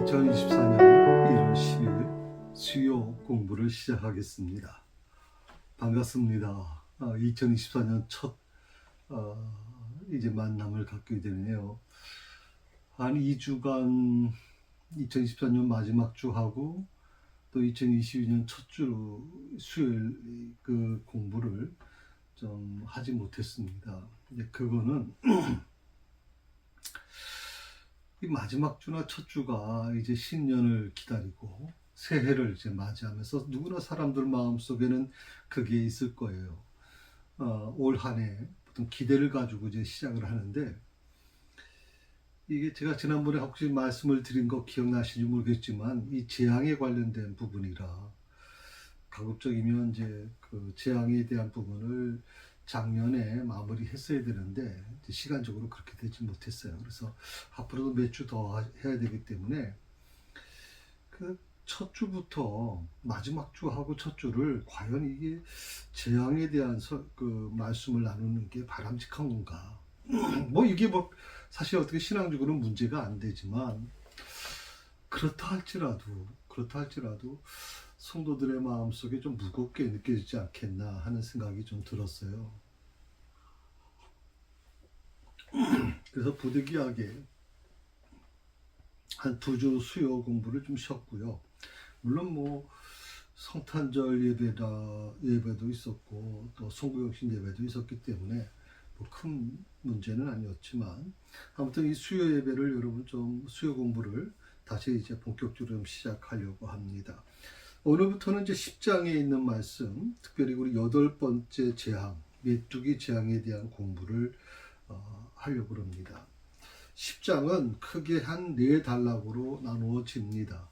2024년 1월 10일 수요 공부를 시작하겠습니다. 반갑습니다. 2024년 첫 이제 만남을 갖게 되네요. 한 2주간 2024년 마지막 주하고 또 2022년 첫 주 수요일 그 공부를 좀 하지 못했습니다. 이제 그거는 이 마지막 주나 첫 주가 이제 신년을 기다리고 새해를 이제 맞이하면서 누구나 사람들 마음속에는 그게 있을 거예요. 올 한 해 보통 기대를 가지고 이제 시작을 하는데, 이게 제가 지난번에 혹시 말씀을 드린 거 기억나시는지 모르겠지만 이 재앙에 관련된 부분이라 가급적이면 이제 그 재앙에 대한 부분을 작년에 마무리했어야 되는데 이제 시간적으로 그렇게 되지 못했어요. 그래서 앞으로도 몇 주 더 해야 되기 때문에 그 첫 주부터 마지막 주하고 첫 주를 과연 이게 재앙에 대한 그 말씀을 나누는 게 바람직한 건가? 뭐 이게 뭐 사실 어떻게 신앙적으로는 문제가 안 되지만 그렇다 할지라도 성도들의 마음속에 좀 무겁게 느껴지지 않겠나 하는 생각이 좀 들었어요. 그래서 부득이하게 한 2주 수요 공부를 좀 쉬었고요. 물론 뭐 성탄절 예배도 있었고 또 송구영신 예배도 있었기 때문에 뭐 큰 문제는 아니었지만, 아무튼 이 수요 예배를 여러분 좀 수요 공부를 다시 이제 본격적으로 좀 시작하려고 합니다. 오늘부터는 이제 10장에 있는 말씀, 특별히 우리 8번째 재앙, 메뚜기 재앙에 대한 공부를 하려고 합니다. 10장은 크게 한 4단락으로 나누어집니다.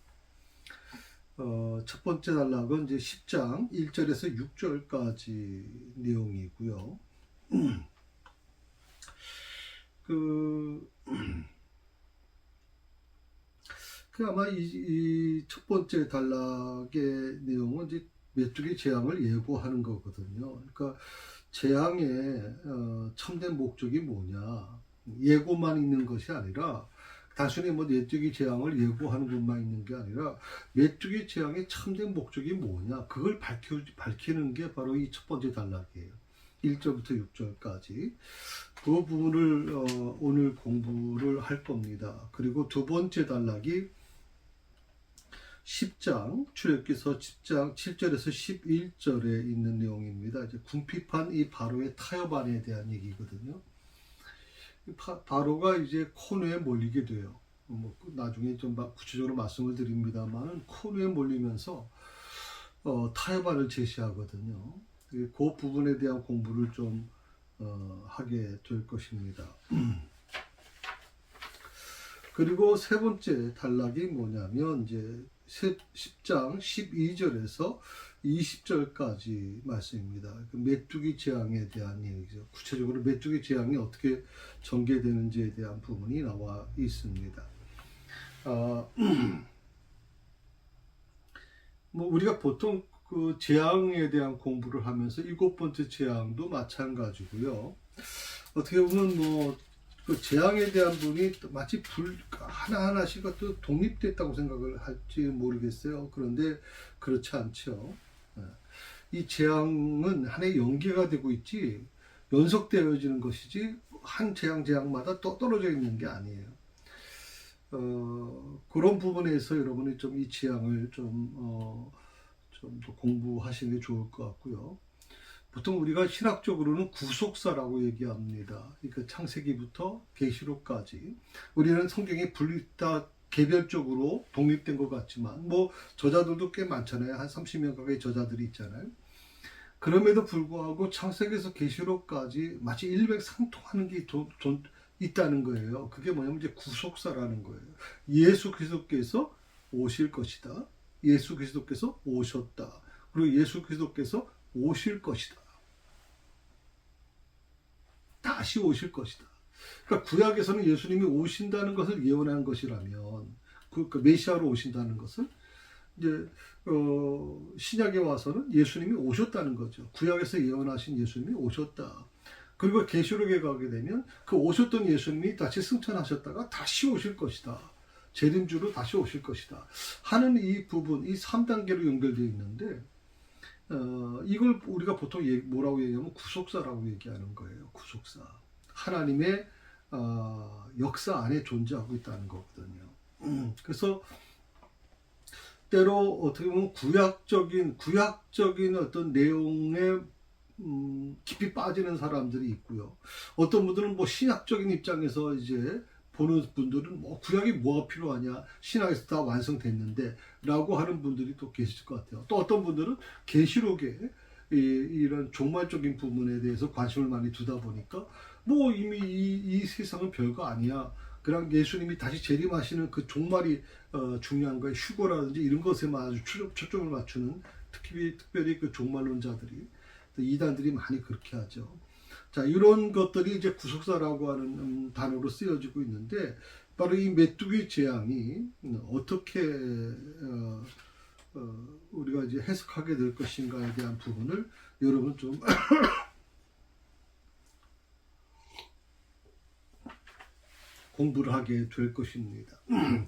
첫 번째 단락은 이제 10장 1절에서 6절까지 내용이고요. 아마 이 첫 번째 단락의 내용은 이제 메뚜기 재앙을 예고하는 거거든요. 그러니까 재앙의 참된 목적이 뭐냐, 예고만 있는 것이 아니라 단순히 뭐 메뚜기 재앙을 예고하는 것만 있는 게 아니라 메뚜기 재앙의 참된 목적이 뭐냐, 그걸 밝히는 게 바로 이 첫 번째 단락이에요. 1절부터 6절까지 그 부분을 오늘 공부를 할 겁니다. 그리고 두 번째 단락이 10장 출애굽기서 10장 7절에서 11절에 있는 내용입니다. 이제 궁핍한 이 바로의 타협안에 대한 얘기거든요. 바로가 이제 코너에 몰리게 돼요. 뭐 나중에 좀 구체적으로 말씀을 드립니다만 코너에 몰리면서 타협안을 제시하거든요. 그 부분에 대한 공부를 좀 하게 될 것입니다. 그리고 세 번째 단락이 뭐냐면 이제 10장 12절에서 20절까지 말씀입니다. 그 메뚜기 재앙에 대한 얘기죠. 구체적으로 메뚜기 재앙이 어떻게 전개되는지에 대한 부분이 나와 있습니다. 뭐 우리가 보통 그 재앙에 대한 공부를 하면서 7번째 재앙도 마찬가지고요. 어떻게 보면 뭐 그 재앙에 대한 분이 마치 하나하나씩 또 독립됐다고 생각을 할지 모르겠어요. 그런데 그렇지 않죠. 이 재앙은 하나의 연계가 되고 있지 연속되어지는 것이지 한 재앙마다 또 떨어져 있는 게 아니에요. 그런 부분에서 여러분이 좀 이 재앙을 좀 더 공부하시는 게 좋을 것 같고요. 보통 우리가 신학적으로는 구속사라고 얘기합니다. 그러니까 창세기부터 계시록까지 우리는 성경이 다 개별적으로 독립된 것 같지만 뭐 저자들도 꽤 많잖아요. 한 30명 가까이 저자들이 있잖아요. 그럼에도 불구하고 창세기에서 계시록까지 마치 일맥상통하는 게 있다는 거예요. 그게 뭐냐면 이제 구속사라는 거예요. 예수 그리스도께서 오실 것이다. 예수 그리스도께서 오셨다. 그리고 예수 그리스도께서 오실 것이다. 다시 오실 것이다. 그러니까 구약에서는 예수님이 오신다는 것을 예언한 것이라면 그 메시아로 오신다는 것은 이제 신약에 와서는 예수님이 오셨다는 거죠. 구약에서 예언하신 예수님이 오셨다. 그리고 계시록에 가게 되면 그 오셨던 예수님이 다시 승천하셨다가 다시 오실 것이다. 재림주로 다시 오실 것이다 하는 이 부분, 이 3단계로 연결되어 있는데, 이걸 우리가 보통 뭐라고 얘기하면 구속사라고 얘기하는 거예요. 구속사. 하나님의 역사 안에 존재하고 있다는 거거든요. 그래서 때로 어떻게 보면 구약적인 어떤 내용에 깊이 빠지는 사람들이 있고요. 어떤 분들은 뭐 신학적인 입장에서 이제 보는 분들은 뭐 구약이 뭐가 필요하냐, 신학에서 다 완성됐는데 라고 하는 분들이 또 계실 것 같아요. 또 어떤 분들은 계시록에 이런 종말적인 부분에 대해서 관심을 많이 두다 보니까 뭐 이미 이 세상은 별거 아니야, 그냥 예수님이 다시 재림하시는 그 종말이 중요한 거예요. 휴거라든지 이런 것에만 아주 초점을 맞추는, 특별히 그 종말론자들이, 이단들이 많이 그렇게 하죠. 자, 이런 것들이 이제 구속사라고 하는 단어로 쓰여지고 있는데, 바로 이 메뚜기 재앙이 어떻게 우리가 이제 해석하게 될 것인가에 대한 부분을 여러분 좀 공부를 하게 될 것입니다.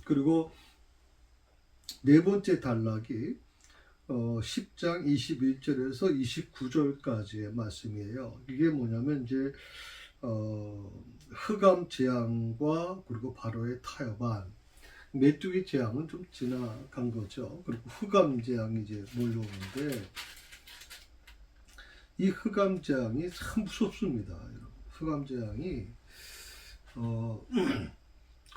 그리고 네 번째 단락이 10장 21절에서 29절까지의 말씀이에요. 이게 뭐냐면 이제 흑암 재앙과 그리고 바로의 타협안, 메뚜기 재앙은 좀 지나간 거죠. 그리고 흑암 재앙이 이제 몰려오는데, 이 흑암 재앙이 참 무섭습니다. 흑암 재앙이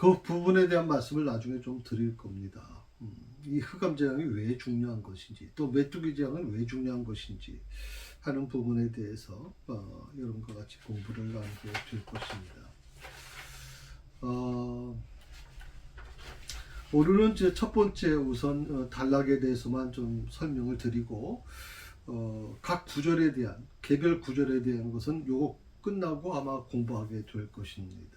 그 부분에 대한 말씀을 나중에 좀 드릴 겁니다. 이 흑암 재앙이 왜 중요한 것인지, 또 메뚜기 재앙은 왜 중요한 것인지 하는 부분에 대해서 여러분과 같이 공부를 나누게 될 것입니다. 오늘은 제 첫 번째 우선 단락에 대해서만 좀 설명을 드리고, 각 구절에 대한, 개별 구절에 대한 것은 요거 끝나고 아마 공부하게 될 것입니다.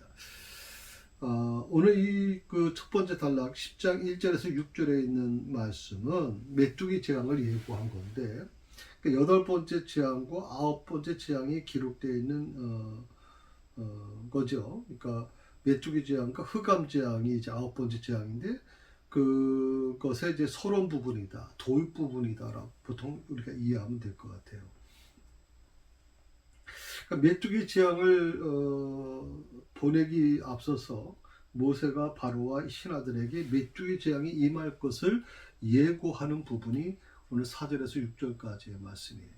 오늘 이 그 첫 번째 단락 10장 1절에서 6절에 있는 말씀은 메뚜기 재앙을 예고한 건데, 그 8번째 재앙과 9번째 재앙이 기록되어 있는 거죠. 그러니까 메뚜기 재앙과 흑암 재앙이 이제 9번째 재앙인데, 그것의 이제 서론 부분이다, 도입 부분이다라고 보통 우리가 이해하면 될 것 같아요. 그러니까 메뚜기 재앙을 보내기 앞서서 모세가 바로와 신하들에게 메뚜기 재앙이 임할 것을 예고하는 부분이 오늘 4절에서 6절까지의 말씀이에요.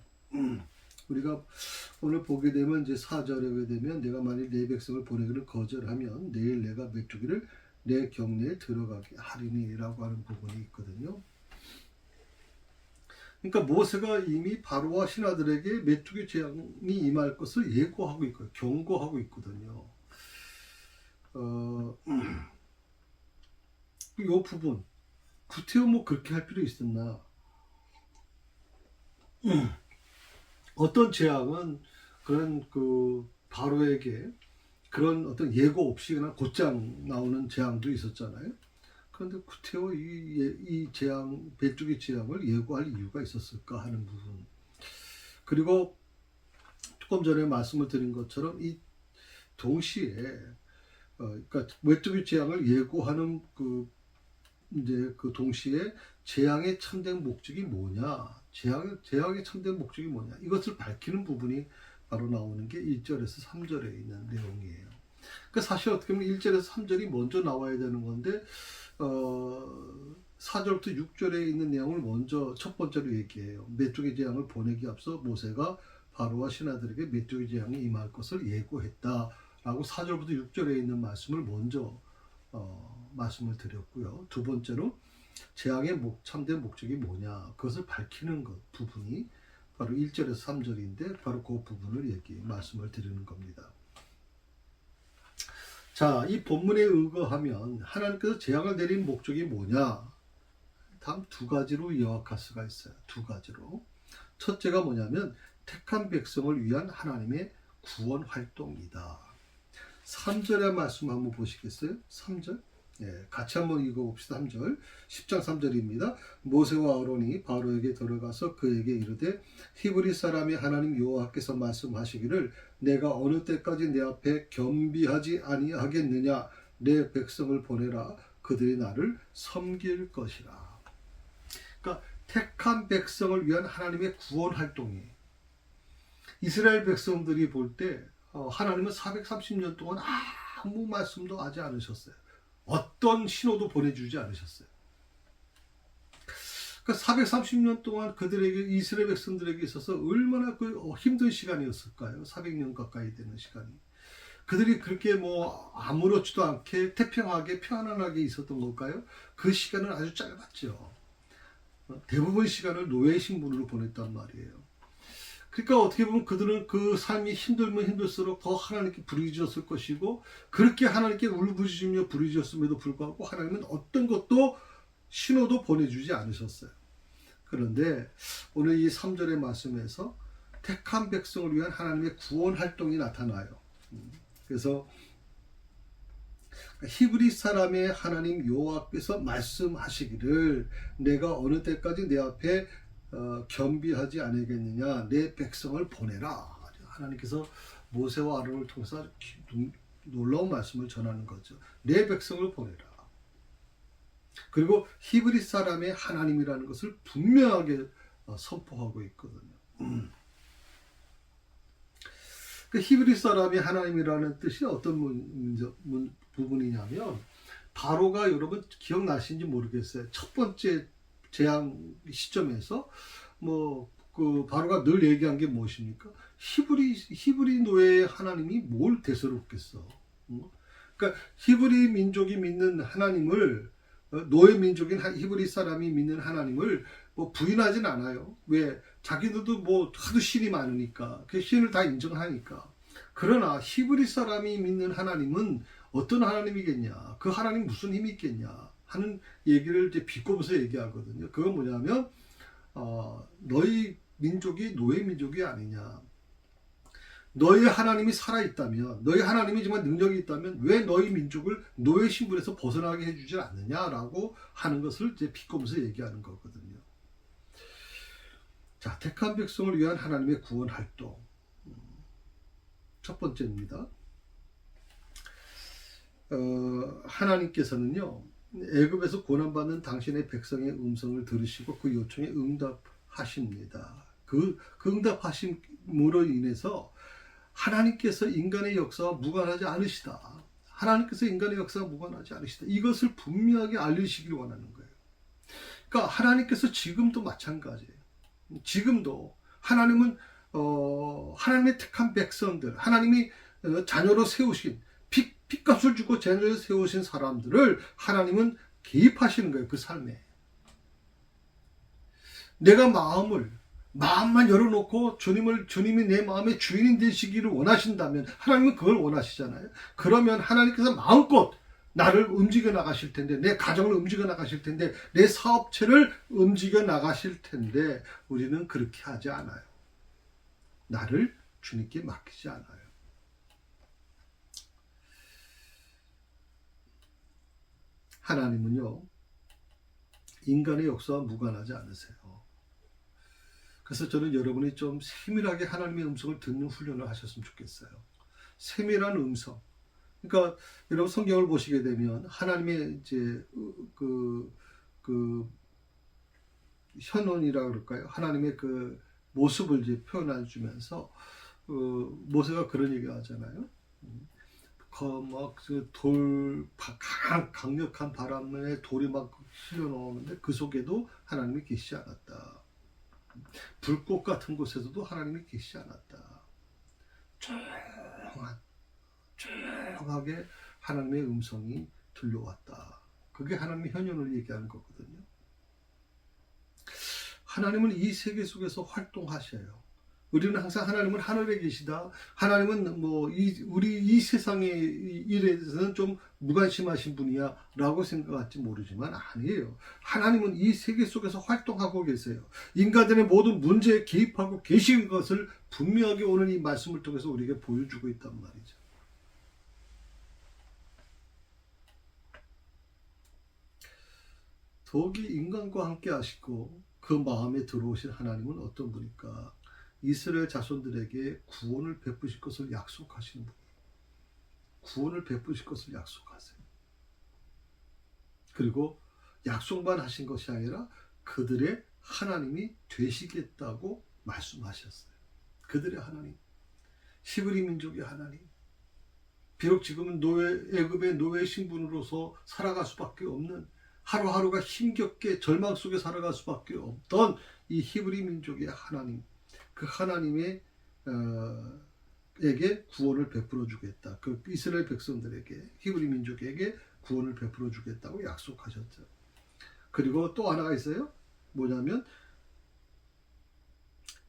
우리가 오늘 보게 되면 이제 4절에 오게 되면, 내가 만일 내 백성을 보내기를 거절하면 내일 내가 메뚜기를 내 경내에 들어가게 하리니 라고 하는 부분이 있거든요. 그러니까 모세가 이미 바로와 신하들에게 메뚜기 재앙이 임할 것을 예고하고 있고 경고하고 있거든요. 이 부분 구태여 뭐 그렇게 할 필요 있었나? 어떤 재앙은 그런 그 바로에게 그런 어떤 예고 없이 그냥 곧장 나오는 재앙도 있었잖아요. 그런데 구태여 이 재앙, 메뚜기 재앙을 예고할 이유가 있었을까 하는 부분. 그리고 조금 전에 말씀을 드린 것처럼 이 동시에 그러니까 메뚜기 재앙을 예고하는 이제 그 동시에 재앙의 참된 목적이 뭐냐, 재앙의 참된 목적이 뭐냐, 이것을 밝히는 부분이 바로 나오는 게 1절에서 3절에 있는 내용이에요. 그러니까 사실 어떻게 보면 1절에서 3절이 먼저 나와야 되는 건데 4절부터 6절에 있는 내용을 먼저 첫 번째로 얘기해요. 메뚜기 재앙을 보내기 앞서 모세가 바로와 신하들에게 메뚜기 재앙이 임할 것을 예고했다 라고 4절부터 6절에 있는 말씀을 먼저 말씀을 드렸고요. 두 번째로 재앙의 참된 목적이 뭐냐, 그것을 밝히는 것 부분이 바로 1절에서 3절인데, 바로 그 부분을 말씀을 드리는 겁니다. 자, 이 본문에 의거하면 하나님께서 재앙을 내린 목적이 뭐냐, 다음 두 가지로 요약할 수가 있어요. 두 가지로. 첫째가 뭐냐면 택한 백성을 위한 하나님의 구원 활동이다. 3절의 말씀 한번 보시겠어요? 3절. 같이 한번 읽어봅시다. 3절. 10장 3절입니다. 모세와 아론이 바로에게 들어가서 그에게 이르되 히브리 사람이 하나님 여호와께서 말씀하시기를 내가 어느 때까지 내 앞에 겸비하지 아니하겠느냐, 내 백성을 보내라. 그들이 나를 섬길 것이라. 그러니까 택한 백성을 위한 하나님의 구원 활동이, 이스라엘 백성들이 볼 때 하나님은 430년 동안 아무 말씀도 하지 않으셨어요. 어떤 신호도 보내주지 않으셨어요. 그러니까 430년 동안 그들에게, 이스라엘 백성들에게 있어서 얼마나 힘든 시간이었을까요? 400년 가까이 되는 시간이. 그들이 그렇게 뭐 아무렇지도 않게 태평하게 편안하게 있었던 걸까요? 그 시간은 아주 짧았죠. 대부분 시간을 노예 신분으로 보냈단 말이에요. 그러니까 어떻게 보면 그들은 그 삶이 힘들면 힘들수록 더 하나님께 부르짖었을 것이고, 그렇게 하나님께 울부짖으며 부르짖었음에도 불구하고 하나님은 어떤 것도 신호도 보내주지 않으셨어요. 그런데 오늘 이 3절의 말씀에서 택한 백성을 위한 하나님의 구원 활동이 나타나요. 그래서 히브리 사람의 하나님 여호와께서 말씀하시기를 내가 어느 때까지 내 앞에 겸비하지 않겠느냐, 내 백성을 보내라. 하나님께서 모세와 아론을 통해서 놀라운 말씀을 전하는 거죠. 내 백성을 보내라. 그리고 히브리 사람의 하나님이라는 것을 분명하게 선포하고 있거든요. 그 히브리 사람이 하나님이라는 뜻이 어떤 부분이냐면, 바로가, 여러분 기억나시는지 모르겠어요. 첫 번째 재앙 시점에서 그 바로가 늘 얘기한 게 무엇입니까? 히브리 노예의 하나님이 뭘 대수롭겠어. 그러니까 히브리 민족이 믿는 하나님을, 노예 민족인 히브리 사람이 믿는 하나님을 부인하진 않아요. 왜? 자기들도 하도 신이 많으니까, 그 신을 다 인정하니까. 그러나 히브리 사람이 믿는 하나님은 어떤 하나님이겠냐, 그 하나님 무슨 힘이 있겠냐 하는 얘기를 이제 비꼬면서 얘기하거든요. 그건 뭐냐면, 너희 민족이 노예 민족이 아니냐. 너희 하나님이 살아있다면, 너희 하나님이 정말 능력이 있다면 왜 너희 민족을 노예 신분에서 벗어나게 해주지 않느냐라고 하는 것을 이제 비꼬면서 얘기하는 거거든요. 자, 택한 백성을 위한 하나님의 구원 활동. 첫 번째입니다. 하나님께서는요, 애굽에서 고난받는 당신의 백성의 음성을 들으시고 그 요청에 응답하십니다. 그 응답하심으로 인해서 하나님께서 인간의 역사와 무관하지 않으시다. 하나님께서 인간의 역사와 무관하지 않으시다. 이것을 분명하게 알리시길 원하는 거예요. 그러니까 하나님께서 지금도 마찬가지예요. 지금도 하나님은 하나님의 택한 백성들, 하나님이 자녀로 세우신, 핏값을 주고 자녀로 세우신 사람들을 하나님은 개입하시는 거예요. 그 삶에. 내가 마음만 열어놓고 주님이 내 마음의 주인이 되시기를 원하신다면, 하나님은 그걸 원하시잖아요. 그러면 하나님께서 마음껏 나를 움직여 나가실 텐데, 내 가정을 움직여 나가실 텐데, 내 사업체를 움직여 나가실 텐데, 우리는 그렇게 하지 않아요. 나를 주님께 맡기지 않아요. 하나님은요, 인간의 역사와 무관하지 않으세요. 그래서 저는 여러분이 좀 세밀하게 하나님의 음성을 듣는 훈련을 하셨으면 좋겠어요. 세밀한 음성. 그러니까 여러분 성경을 보시게 되면 하나님의 이제 그 현원이라 그럴까요? 하나님의 그 모습을 이제 표현해 주면서 모세가 그런 얘기 하잖아요. 강력한 바람에 돌이 막 실려 나오는데 그 속에도 하나님이 계시지 않았다. 불꽃 같은 곳에서도 하나님이 계시지 않았다. 조용하게 하나님의 음성이 들려왔다. 그게 하나님의 현현을 얘기하는 거거든요. 하나님은 이 세계 속에서 활동하셔요. 우리는 항상 하나님은 하늘에 계시다. 하나님은 우리 이 세상의 일에 대해서는 좀 무관심하신 분이야 라고 생각할지 모르지만 아니에요. 하나님은 이 세계 속에서 활동하고 계세요. 인간들의 모든 문제에 개입하고 계신 것을 분명하게 오늘 이 말씀을 통해서 우리에게 보여주고 있단 말이죠. 더욱이 인간과 함께 하시고 그 마음에 들어오신 하나님은 어떤 분일까? 이스라엘 자손들에게 구원을 베푸실 것을 약속하시는 분이에요. 구원을 베푸실 것을 약속하세요. 그리고 약속만 하신 것이 아니라 그들의 하나님이 되시겠다고 말씀하셨어요. 그들의 하나님, 히브리 민족의 하나님. 비록 지금은 애굽의 노예 신분으로서 살아갈 수밖에 없는, 하루하루가 힘겹게 절망 속에 살아갈 수밖에 없던 이 히브리 민족의 하나님, 그 하나님의 에게 구원을 베풀어 주겠다. 그 이스라엘 백성들에게, 히브리 민족에게 구원을 베풀어 주겠다고 약속하셨죠. 그리고 또 하나가 있어요. 뭐냐면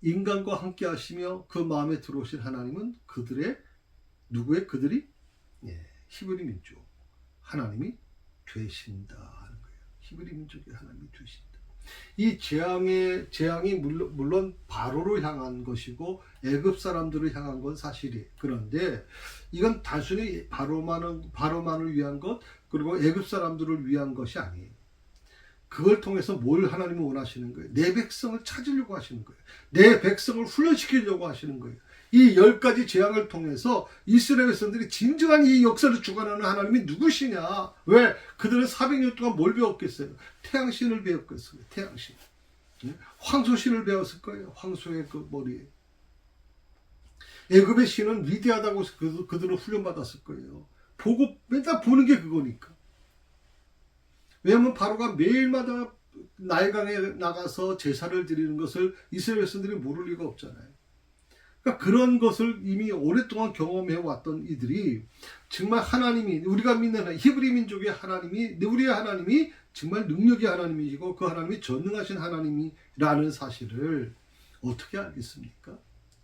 인간과 함께 하시며 그 마음에 들어오신 하나님은 그들이 히브리 민족 하나님이 되신다 하는 거예요. 히브리 민족의 하나님이 되신다. 이 재앙이 물론 바로로 향한 것이고 애굽 사람들을 향한 건 사실이에요. 그런데 이건 단순히 바로만을 위한 것, 그리고 애굽 사람들을 위한 것이 아니에요. 그걸 통해서 뭘 하나님은 원하시는 거예요? 내 백성을 찾으려고 하시는 거예요. 내 백성을 훈련시키려고 하시는 거예요. 이 10가지 재앙을 통해서 이스라엘 백성들이 진정한 이 역사를 주관하는 하나님이 누구시냐? 왜? 그들은 400년 동안 뭘 배웠겠어요? 태양신을 배웠겠어요. 태양신. 황소신을 배웠을 거예요. 황소의 그 머리에. 애굽의 신은 위대하다고 그들은 훈련받았을 거예요. 맨날 보는 게 그거니까. 왜냐하면 바로가 매일마다 나일강에 나가서 제사를 드리는 것을 이스라엘 백성들이 모를 리가 없잖아요. 그러니까 그런 것을 이미 오랫동안 경험해 왔던 이들이 정말 하나님이, 우리가 믿는 히브리 민족의 하나님이, 우리의 하나님이 정말 능력의 하나님이시고 그 하나님이 전능하신 하나님이라는 사실을 어떻게 알겠습니까?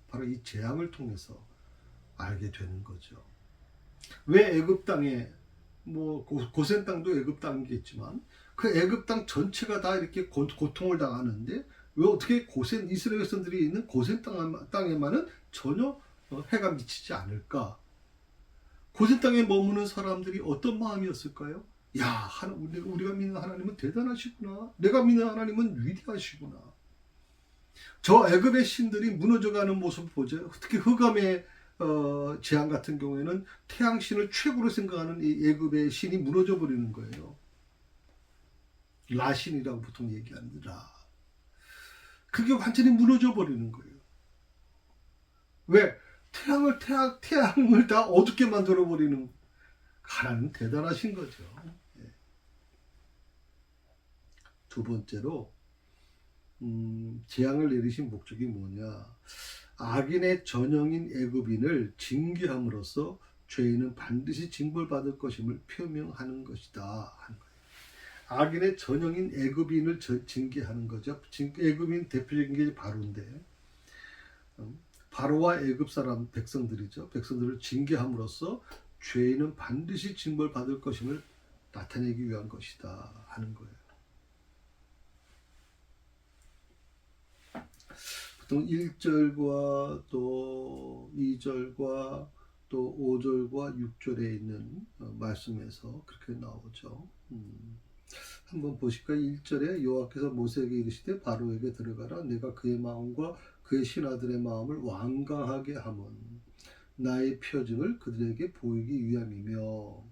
바로 이 재앙을 통해서 알게 되는 거죠. 왜 애굽 땅에 고센 땅도 애굽 땅이겠지만 그 애굽 땅 전체가 다 이렇게 고통을 당하는데 왜 어떻게 이스라엘 백성들이 있는 고센 땅에만은 전혀 해가 미치지 않을까? 고센 땅에 머무는 사람들이 어떤 마음이었을까요? 야, 우리가 믿는 하나님은 대단하시구나. 내가 믿는 하나님은 위대하시구나. 저 애굽의 신들이 무너져가는 모습을 보죠. 특히 흑암의 재앙 같은 경우에는 태양신을 최고로 생각하는 이 애굽의 신이 무너져 버리는 거예요. 라신이라고 보통 얘기하는 라. 그게 완전히 무너져 버리는 거예요. 왜? 태양을 다 어둡게 만들어 버리는 하나님 대단하신 거죠. 두 번째로 재앙을 내리신 목적이 뭐냐? 악인의 전형인 애굽인을 징계함으로써 죄인은 반드시 징벌받을 것임을 표명하는 것이다 하는 거예요. 악인의 전형인 애굽인을 징계하는 거죠. 애굽인 대표적인 게 바로인데 바로와 애굽 사람 백성들이죠. 백성들을 징계함으로써 죄인은 반드시 징벌받을 것임을 나타내기 위한 것이다 하는 거예요. 보통 1절과 또 2절과 또 5절과 6절에 있는 말씀에서 그렇게 나오죠. 한번 보실까요? 1절에 여호와께서 모세에게 이르시되 바로에게 들어가라. 내가 그의 마음과 그의 신하들의 마음을 완강하게 하면 나의 표징을 그들에게 보이기 위함이며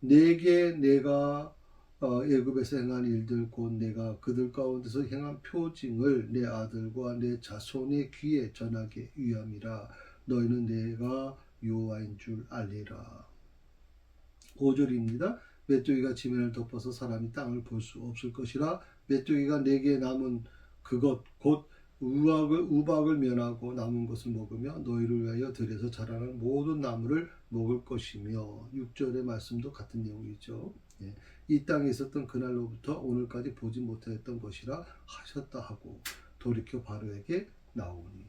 내게 내가 애굽에서 행한 일들 곧 내가 그들 가운데서 행한 표징을 내 아들과 내 자손의 귀에 전하게 위함이라. 너희는 내가 여호와인 줄 알리라. 5절입니다. 메뚜기가 지면을 덮어서 사람이 땅을 볼 수 없을 것이라. 메뚜기가 내게 남은 그것 곧 우박을 면하고 남은 것을 먹으며 너희를 위하여 들에서 자라는 모든 나무를 먹을 것이며. 6절의 말씀도 같은 내용이죠. 이 땅에 있었던 그날로부터 오늘까지 보지 못했던 것이라 하셨다 하고 돌이켜 바로에게 나오니.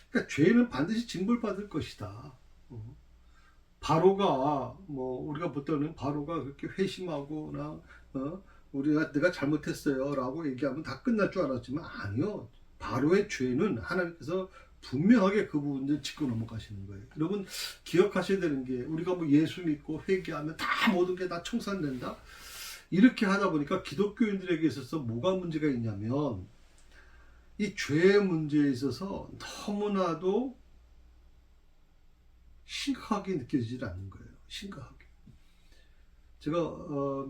그러니까 죄는 반드시 징벌받을 것이다. 바로가 우리가 볼 때는 바로가 그렇게 회심하거나 내가 잘못했어요 라고 얘기하면 다 끝날 줄 알았지만 아니요. 바로의 죄는 하나님께서 분명하게 그 부분을 짚고 넘어가시는 거예요. 여러분 기억하셔야 되는 게 우리가 예수 믿고 회개하면 다 모든 게 다 청산된다. 이렇게 하다 보니까 기독교인들에게 있어서 뭐가 문제가 있냐면 이 죄의 문제에 있어서 너무나도 심각하게 느껴지질 않는 거예요. 심각하게. 제가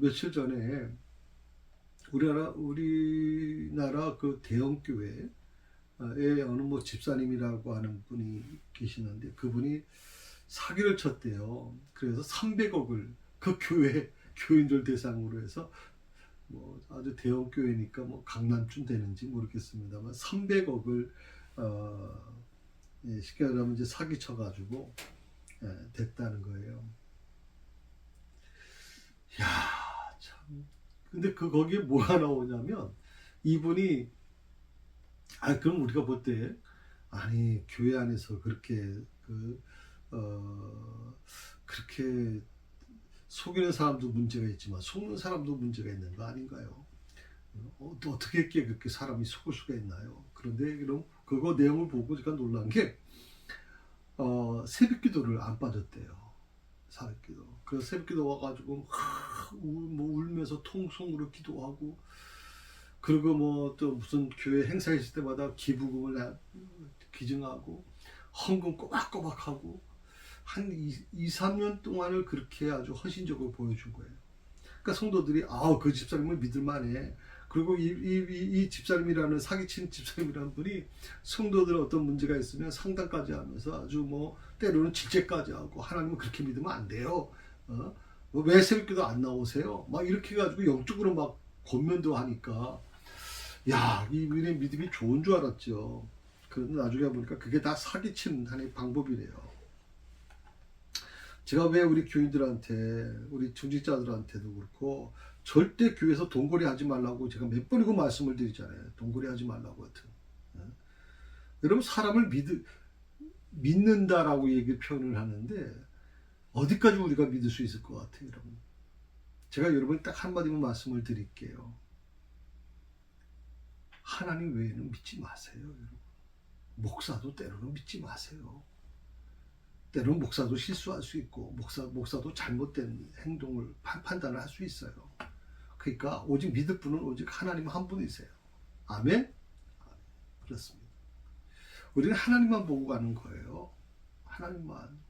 며칠 전에 우리나라 그 대형 교회에 어느 뭐 집사님이라고 하는 분이 계시는데 그분이 사기를 쳤대요. 그래서 300억을 그 교회 교인들 대상으로 해서 뭐 아주 대형 교회니까 뭐 강남쯤 되는지 모르겠습니다만 300억을 쉽게 말하면 이제 사기 쳐가지고 됐다는 거예요. 야, 참. 근데 거기에 뭐가 나오냐면 이분이 그럼 우리가 볼 때 아니 교회 안에서 그렇게 그렇게 속이는 사람도 문제가 있지만 속는 사람도 문제가 있는 거 아닌가요? 또 어떻게 그렇게 사람이 속을 수가 있나요? 그런데 그럼 그거 내용을 보고 제가 놀란 게 새벽 기도를 안 빠졌대요. 새벽 기도. 그래서 새벽 기도 와가지고 뭐 울면서 통성으로 기도하고 그리고 뭐 또 무슨 교회 행사 있을 때마다 기부금을 기증하고 헌금 꼬박꼬박하고 한 2, 3년 동안을 그렇게 아주 헌신적으로 보여준 거예요. 그러니까 성도들이 그 집사님을 믿을만해. 그리고 이 집사님이라는 사기친 집사님이라는 분이 성도들 어떤 문제가 있으면 상담까지 하면서 아주 뭐 때로는 질책까지 하고 하나님은 그렇게 믿으면 안 돼요. 왜 새벽기도 안 나오세요? 막 이렇게 해가지고 영적으로 막 권면도 하니까 야, 이분의 믿음이 좋은 줄 알았죠. 그런데 나중에 보니까 그게 다 사기친 하나의 방법이래요. 제가 왜 우리 교인들한테 우리 중직자들한테도 그렇고 절대 교회에서 돈거래 하지 말라고 제가 몇 번이고 말씀을 드리잖아요. 돈거래 하지 말라고 하여튼. 여러분 사람을 믿는다라고 표현을 하는데 어디까지 우리가 믿을 수 있을 것 같아요, 여러분. 제가 여러분 딱 한마디만 말씀을 드릴게요. 하나님 외에는 믿지 마세요, 여러분. 목사도 때로는 믿지 마세요. 때로는 목사도 실수할 수 있고 목사도 잘못된 행동을 판단을 할 수 있어요. 그러니까 오직 믿을 분은 오직 하나님 한 분이세요. 아멘? 그렇습니다. 우리는 하나님만 보고 가는 거예요. 하나님만.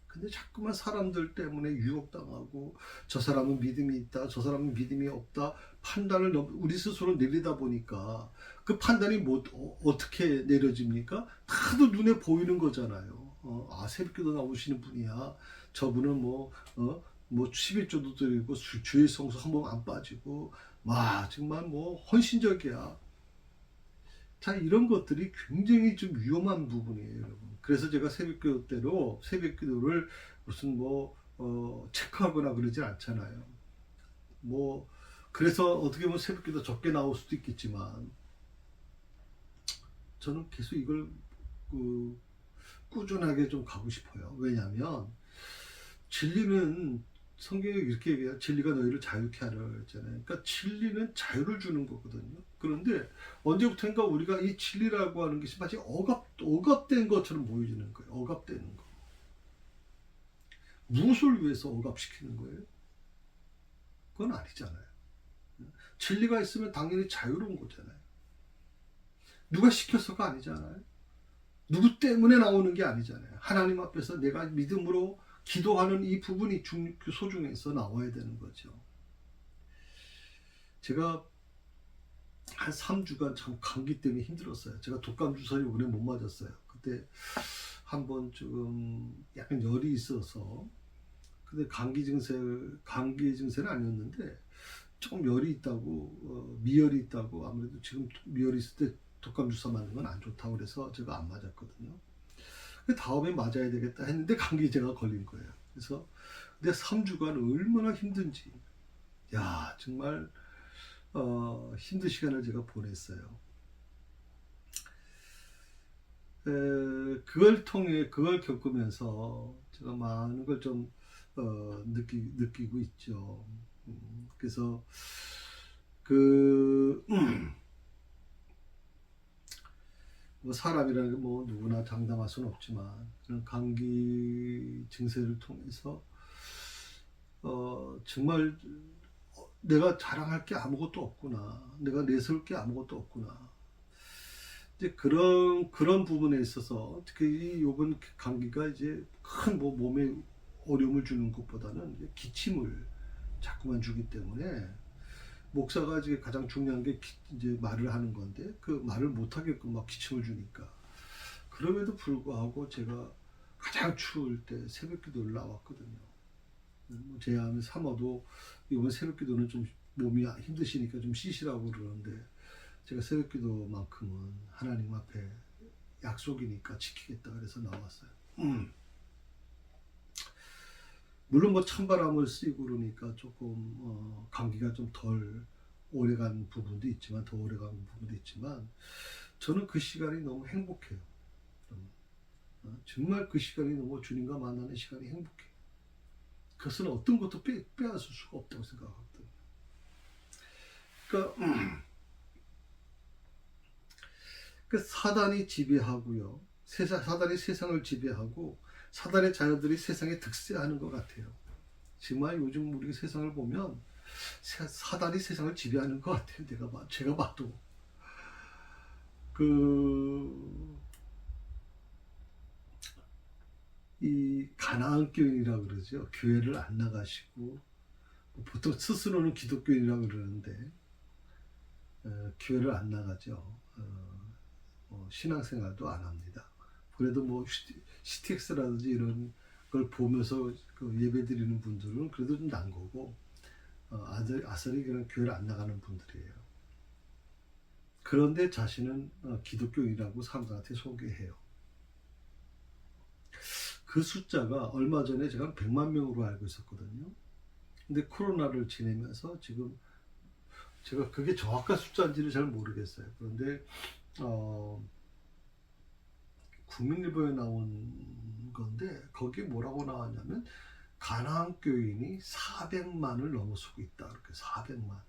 근데 자꾸만 사람들 때문에 유혹당하고 저 사람은 믿음이 있다, 저 사람은 믿음이 없다 판단을 우리 스스로 내리다 보니까 그 판단이 어떻게 내려집니까? 다도 눈에 보이는 거잖아요. 새벽기도 나오시는 분이야. 저분은 뭐 11조도 드리고 주일 성수 한 번 안 빠지고 정말 뭐 헌신적이야. 자, 이런 것들이 굉장히 좀 위험한 부분이에요, 여러분. 그래서 제가 새벽기도를 무슨 체크하거나 그러지 않잖아요. 그래서 어떻게 보면 새벽기도 적게 나올 수도 있겠지만 저는 계속 이걸 꾸준하게 좀 가고 싶어요. 왜냐하면 진리는 성경에 이렇게 얘기해요. 진리가 너희를 자유케 하려 했잖아요. 그러니까 진리는 자유를 주는 거거든요. 그런데 언제부턴가 우리가 이 진리라고 하는 것이 마치 억압된 것처럼 보여지는 거예요. 억압되는 거. 무엇을 위해서 억압시키는 거예요? 그건 아니잖아요. 진리가 있으면 당연히 자유로운 거잖아요. 누가 시켜서가 아니잖아요. 누구 때문에 나오는 게 아니잖아요. 하나님 앞에서 내가 믿음으로 기도하는 이 부분이 소중해서 나와야 되는 거죠. 제가 한 3주간 참 감기 때문에 힘들었어요. 제가 독감 주사를 오래 못 맞았어요. 그때 한번 좀 약간 열이 있어서 근데 감기 증세는 아니었는데 조금 열이 있다고 미열이 있다고 아무래도 지금 미열이 있을 때 독감 주사 맞는 건 안 좋다고 그래서 제가 안 맞았거든요. 다음에 맞아야 되겠다 했는데 감기제가 걸린 거예요. 그래서 근데 3주간 얼마나 힘든지 정말 힘든 시간을 제가 보냈어요. 그걸 겪으면서 제가 많은 걸 좀 느끼고 있죠. 그래서 사람이라는 게 누구나 장담할 수는 없지만 그런 감기 증세를 통해서 정말 내가 자랑할 게 아무것도 없구나, 내가 내세울 게 아무것도 없구나. 이제 그런 부분에 있어서 특히 이번 감기가 이제 큰 몸에 어려움을 주는 것보다는 기침을 자꾸만 주기 때문에 목사가 이제 가장 중요한 게 이제 말을 하는 건데 그 말을 못하게끔 막 기침을 주니까 그럼에도 불구하고 제가 가장 추울 때 새벽 기도를 나왔거든요. 제 마음에 삼어도 이번 새벽 기도는 좀 몸이 힘드시니까 좀 쉬시라고 그러는데 제가 새벽 기도만큼은 하나님 앞에 약속이니까 지키겠다 그래서 나왔어요. 물론 뭐 찬바람을 쐬고 그러니까 조금 감기가 좀 덜 오래간 부분도 있지만 더 오래간 부분도 있지만 저는 그 시간이 너무 행복해요. 정말 그 시간이 너무 주님과 만나는 시간이 행복해요. 그것은 어떤 것도 빼앗을 수가 없다고 생각하거든요. 그러니까 그 사단이 지배하고요. 사단이 세상을 지배하고 사단의 자녀들이 세상에 득세하는 것 같아요. 정말 요즘 우리 세상을 보면 사단이 세상을 지배하는 것 같아요. 제가 봐도 이 가나안 교인이라고 그러죠. 교회를 안 나가시고 보통 스스로는 기독교인이라고 그러는데 교회를 안 나가죠. 신앙생활도 안 합니다. 그래도 뭐 CTX라든지 이런 걸 보면서 그 예배 드리는 분들은 그래도 좀 난 거고 아싸리 그냥 교회를 안 나가는 분들이에요. 그런데 자신은 기독교인이라고 사람들한테 소개해요. 그 숫자가 얼마 전에 제가 100만 명으로 알고 있었거든요. 근데 코로나를 지내면서 지금 제가 그게 정확한 숫자인지는 잘 모르겠어요. 그런데 국민일보에 나온 건데 거기에 뭐라고 나왔냐면 가나안 교인이 400만을 넘어서고 있다. 이렇게 400만.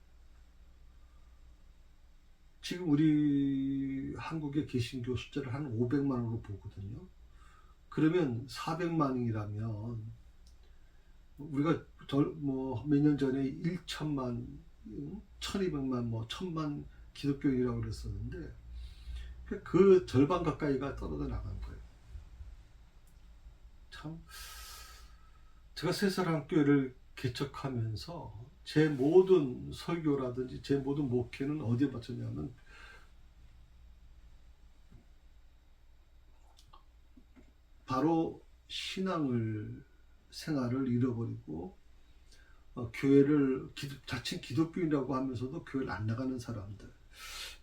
지금 우리 한국의 개신교 숫자를 한 500만으로 보거든요. 그러면 400만이라면 우리가 몇 년 전에 1천만, 1200만, 뭐 1000만 기독교인이라고 그랬었는데 그 절반 가까이가 떨어져 나간 거예요. 참 제가 새사랑교회를 개척하면서 제 모든 설교라든지 제 모든 목회는 어디에 바쳤냐면 바로 생활을 잃어버리고 교회를 자칭 기독교인이라고 하면서도 교회를 안 나가는 사람들,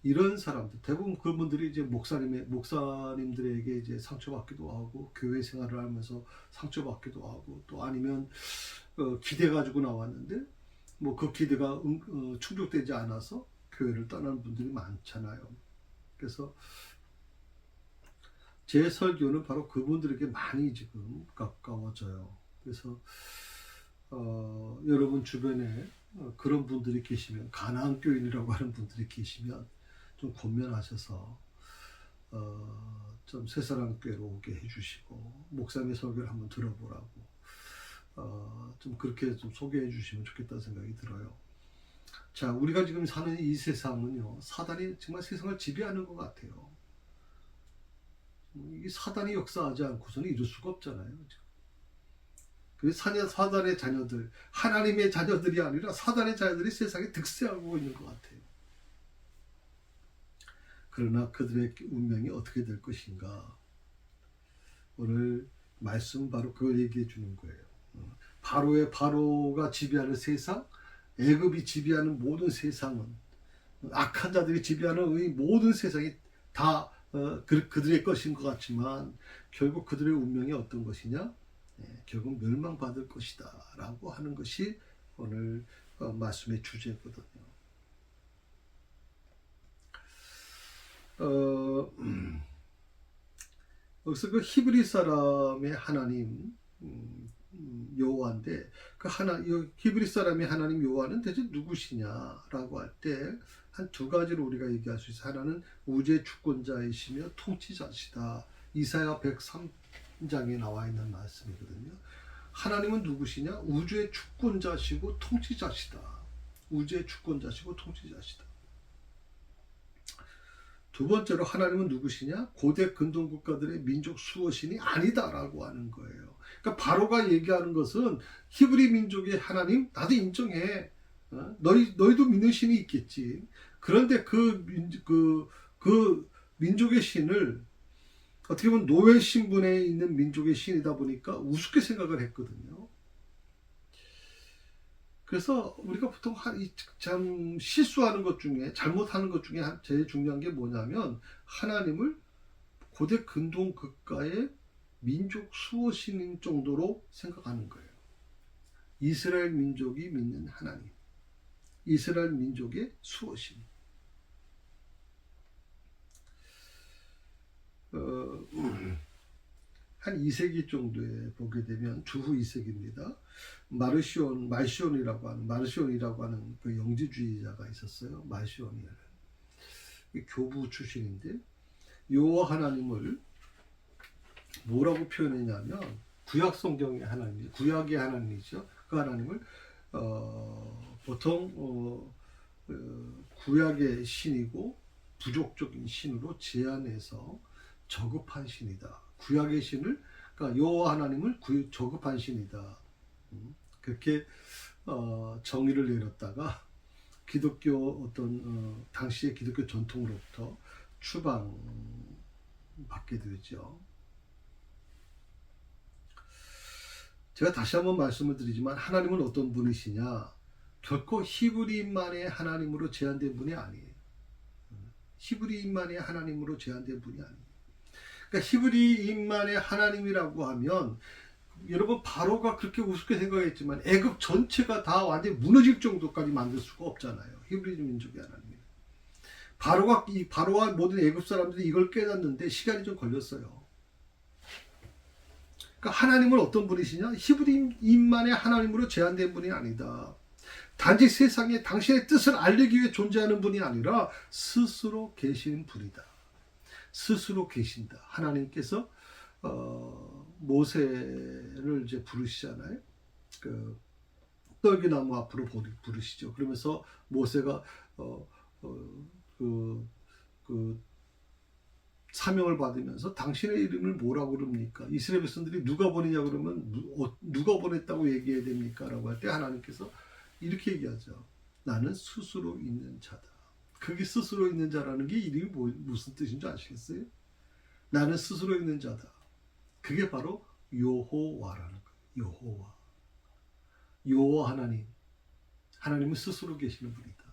이런 사람들 대부분 그분들이 이제 목사님들에게 이제 상처받기도 하고 교회 생활을 하면서 상처받기도 하고 또 아니면 기대 가지고 나왔는데 뭐 그 기대가 충족되지 않아서 교회를 떠나는 분들이 많잖아요. 그래서 제 설교는 바로 그분들에게 많이 지금 가까워져요. 그래서 여러분 주변에 그런 분들이 계시면, 가나안 교인이라고 하는 분들이 계시면 좀 권면하셔서 좀 새사랑교회로 오게 해주시고 목사님의 설교를 한번 들어보라고 좀 그렇게 좀 소개해 주시면 좋겠다는 생각이 들어요. 자, 우리가 지금 사는 이 세상은요, 사단이 정말 세상을 지배하는 것 같아요. 이 사단이 역사하지 않고서는 이룰 수가 없잖아요. 그 사단의 자녀들, 하나님의 자녀들이 아니라 사단의 자녀들이 세상에 득세하고 있는 것 같아요. 그러나 그들의 운명이 어떻게 될 것인가? 오늘 말씀 바로 그걸 얘기해 주는 거예요. 바로가 지배하는 세상, 애굽이 지배하는 모든 세상은, 악한 자들이 지배하는 이 모든 세상이 다 그들의 것인 것 같지만 결국 그들의 운명이 어떤 것이냐? 결국 멸망받을 것이다 라고 하는 것이 오늘 말씀의 주제거든요. 여기서 그 히브리 사람의 하나님 여호와인데 히브리 사람의 하나님 여호와는 대체 누구시냐라고 할 때 한 두 가지로 우리가 얘기할 수 있어요. 하나는 우주의 주권자이시며 통치자시다. 이사야 103장에 나와 있는 말씀이거든요. 하나님은 누구시냐? 우주의 주권자시고 통치자시다. 우주의 주권자시고 통치자시다. 두 번째로 하나님은 누구시냐? 고대 근동 국가들의 민족 수호신이 아니다라고 하는 거예요. 그러니까 바로가 얘기하는 것은 히브리 민족의 하나님 나도 인정해. 너희도 믿는 신이 있겠지. 그런데 그 민족의 신을 어떻게 보면 노예 신분에 있는 민족의 신이다 보니까 우습게 생각을 했거든요. 그래서 우리가 보통 참 실수하는 것 중에, 잘못하는 것 중에 제일 중요한 게 뭐냐면 하나님을 고대 근동 국가의 민족 수호신인 정도로 생각하는 거예요. 이스라엘 민족이 믿는 하나님, 이스라엘 민족의 수호신. 한 2세기 정도에 보게 되면 주후 2세기입니다. 말시온이라고 하는 그 영지주의자가 있었어요. 말시온이라는 교부 출신인데 여호와 하나님을 뭐라고 표현했냐면 구약 성경의 하나님, 구약의 하나님이죠. 그 하나님을 보통 구약의 신이고 부족적인 신으로 제안해서 저급한 신이다. 구약의 신을, 그러니까 여호와 하나님을 저급한 신이다. 그렇게 정의를 내렸다가 기독교 당시의 기독교 전통으로부터 추방받게 되죠. 제가 다시 한번 말씀을 드리지만 하나님은 어떤 분이시냐? 결코 히브리인만의 하나님으로 제한된 분이 아니에요. 히브리인만의 하나님으로 제한된 분이 아니에요. 그러니까 히브리인만의 하나님이라고 하면 여러분 바로가 그렇게 우습게 생각했지만 애굽 전체가 다 완전히 무너질 정도까지 만들 수가 없잖아요. 히브리 민족의 하나님. 바로와 모든 애굽 사람들이 이걸 깨닫는데 시간이 좀 걸렸어요. 그러니까 하나님은 어떤 분이시냐? 히브리인만의 하나님으로 제한된 분이 아니다. 단지 세상에 당신의 뜻을 알리기 위해 존재하는 분이 아니라 스스로 계시는 분이다. 스스로 계신다. 하나님께서 모세를 이제 부르시잖아요. 그 떨기나무 앞으로 부르시죠. 그러면서 모세가 그 사명을 받으면서 당신의 이름을 뭐라고 그럽니까? 이스라엘 백성들이 누가 보내냐 그러면 누가 보냈다고 얘기해야 됩니까? 라고 할 때 하나님께서 이렇게 얘기하죠. 나는 스스로 있는 자다. 그게 스스로 있는 자라는 게 이름이 무슨 뜻인 줄 아시겠어요? 나는 스스로 있는 자다. 그게 바로 여호와라는 거예요. 여호와 하나님. 하나님은 스스로 계시는 분이다.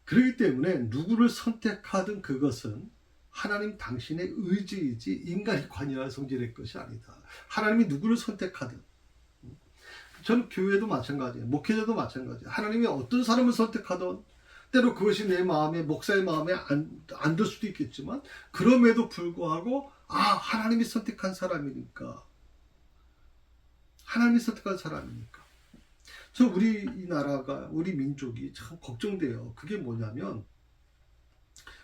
그렇기 때문에 누구를 선택하든 그것은 하나님 당신의 의지이지 인간이 관여할 성질의 것이 아니다. 하나님이 누구를 선택하든, 전 교회도 마찬가지예요. 목회자도 마찬가지예요. 하나님이 어떤 사람을 선택하든 때로 그것이 내 마음에, 목사의 마음에 안 들 수도 있겠지만 그럼에도 불구하고 하나님이 선택한 사람이니까, 하나님이 선택한 사람이니까. 저 우리나라가, 우리 민족이 참 걱정돼요. 그게 뭐냐면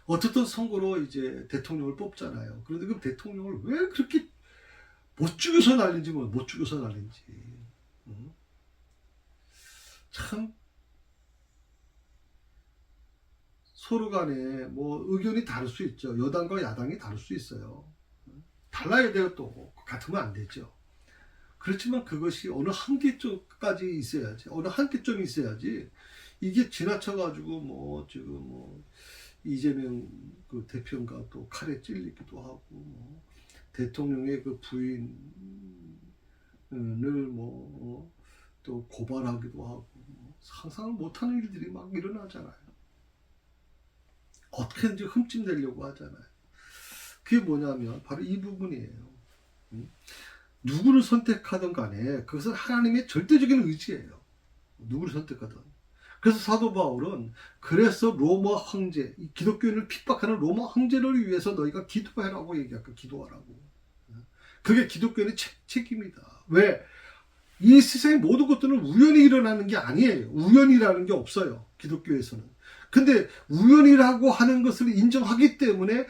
어쨌든 선거로 이제 대통령을 뽑잖아요. 그런데 그 대통령을 왜 그렇게 못 죽여서 날린지 참 서로 간에 뭐 의견이 다를 수 있죠. 여당과 야당이 다를 수 있어요. 달라야 돼요. 또 같으면 안 되죠. 그렇지만 그것이 어느 한계점까지 있어야지. 어느 한계점이 있어야지. 이게 지나쳐가지고 지금 이재명 그 대표가 또 칼에 찔리기도 하고 대통령의 그 부인을 또 고발하기도 하고 상상을 못하는 일들이 막 일어나잖아요. 어떻게든지 흠집내려고 하잖아요. 그게 뭐냐면 바로 이 부분이에요. 누구를 선택하든 간에 그것은 하나님의 절대적인 의지예요. 누구를 선택하든. 그래서 사도 바울은 그래서 로마 황제, 기독교인을 핍박하는 로마 황제를 위해서 너희가 기도하라고 얘기할까? 기도하라고. 그게 기독교인의 책임이다. 왜? 이 세상의 모든 것들은 우연히 일어나는 게 아니에요. 우연이라는 게 없어요. 기독교에서는. 근데 우연이라고 하는 것을 인정하기 때문에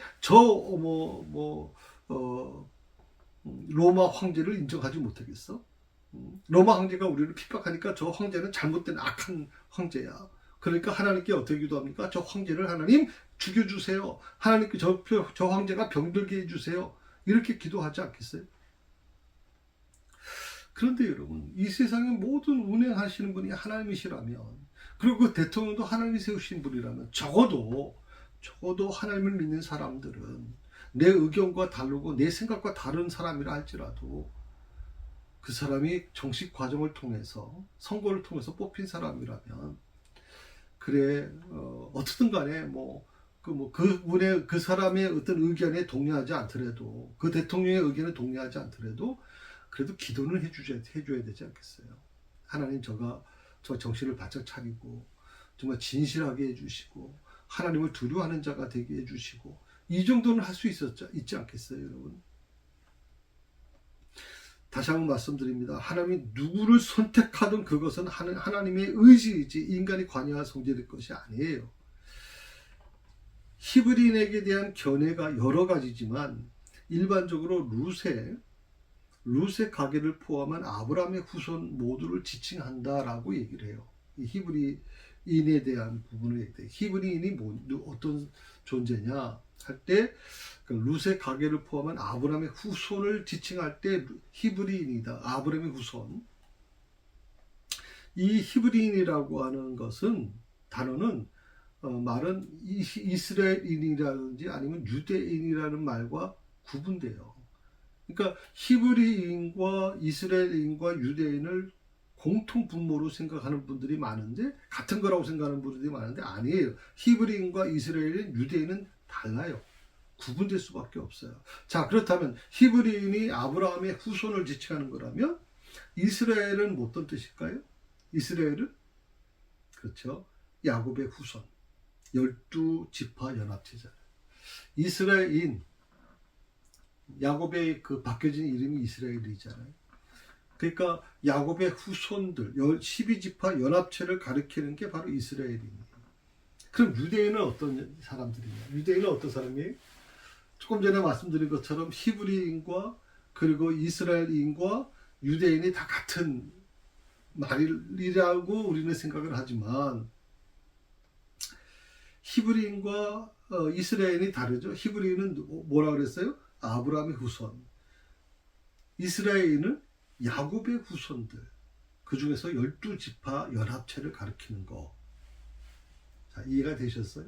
로마 황제를 인정하지 못하겠어? 로마 황제가 우리를 핍박하니까 저 황제는 잘못된 악한 황제야. 그러니까 하나님께 어떻게 기도합니까? 저 황제를 하나님 죽여주세요. 하나님께 저 황제가 병들게 해주세요. 이렇게 기도하지 않겠어요? 그런데 여러분, 이 세상의 모든 운행하시는 분이 하나님이시라면, 그리고 그 대통령도 하나님이 세우신 분이라면, 적어도 하나님을 믿는 사람들은 내 의견과 다르고 내 생각과 다른 사람이라 할지라도 그 사람이 정식 과정을 통해서, 선거를 통해서 뽑힌 사람이라면, 그래, 어떻든 간에 그분의, 그 사람의 어떤 의견에 동의하지 않더라도, 그 대통령의 의견에 동의하지 않더라도, 그래도 기도는 해줘야 되지 않겠어요? 하나님, 저 정신을 바짝 차리고, 정말 진실하게 해주시고, 하나님을 두려워하는 자가 되게 해주시고, 이 정도는 할 수 있지 않겠어요, 여러분? 다시 한번 말씀드립니다. 하나님이 누구를 선택하든 그것은 하나님의 의지이지 인간이 관여할 성질일 것이 아니에요. 히브리인에게 대한 견해가 여러 가지지만 일반적으로 룻의 가게를 포함한 아브라함의 후손 모두를 지칭한다라고 얘기를 해요. 이 히브리인에 대한 부분을 얘기해요. 히브리인이 어떤 존재냐 할 때 룻의 가게를 포함한 아브라함의 후손을 지칭할 때 히브리인이다. 아브라함의 후손. 이 히브리인이라고 하는 단어는 말은 이스라엘인이라든지 아니면 유대인이라는 말과 구분돼요. 그러니까 히브리인과 이스라엘인과 유대인을 공통 분모로 생각하는 분들이 많은데, 같은 거라고 생각하는 분들이 많은데 아니에요. 히브리인과 이스라엘인, 유대인은 달라요. 구분될 수밖에 없어요. 자, 그렇다면 히브리인이 아브라함의 후손을 지칭하는 거라면 이스라엘은 어떤 뜻일까요? 이스라엘은 그렇죠, 야곱의 후손, 12지파 연합체잖아요. 이스라엘인, 야곱의 그 바뀌어진 이름이 이스라엘이잖아요. 그러니까 야곱의 후손들, 12지파 연합체를 가리키는 게 바로 이스라엘입니다. 그럼 유대인은 어떤 사람들이냐? 유대인은 어떤 사람이에요? 조금 전에 말씀드린 것처럼 히브리인과 그리고 이스라엘인과 유대인이 다 같은 말이라고 우리는 생각을 하지만, 히브리인과 이스라엘이 다르죠. 히브리인은 뭐라 그랬어요? 아브라함의 후손. 이스라엘은 야곱의 후손들. 그 중에서 12지파 연합체를 가리키는 거. 자, 이해가 되셨어요?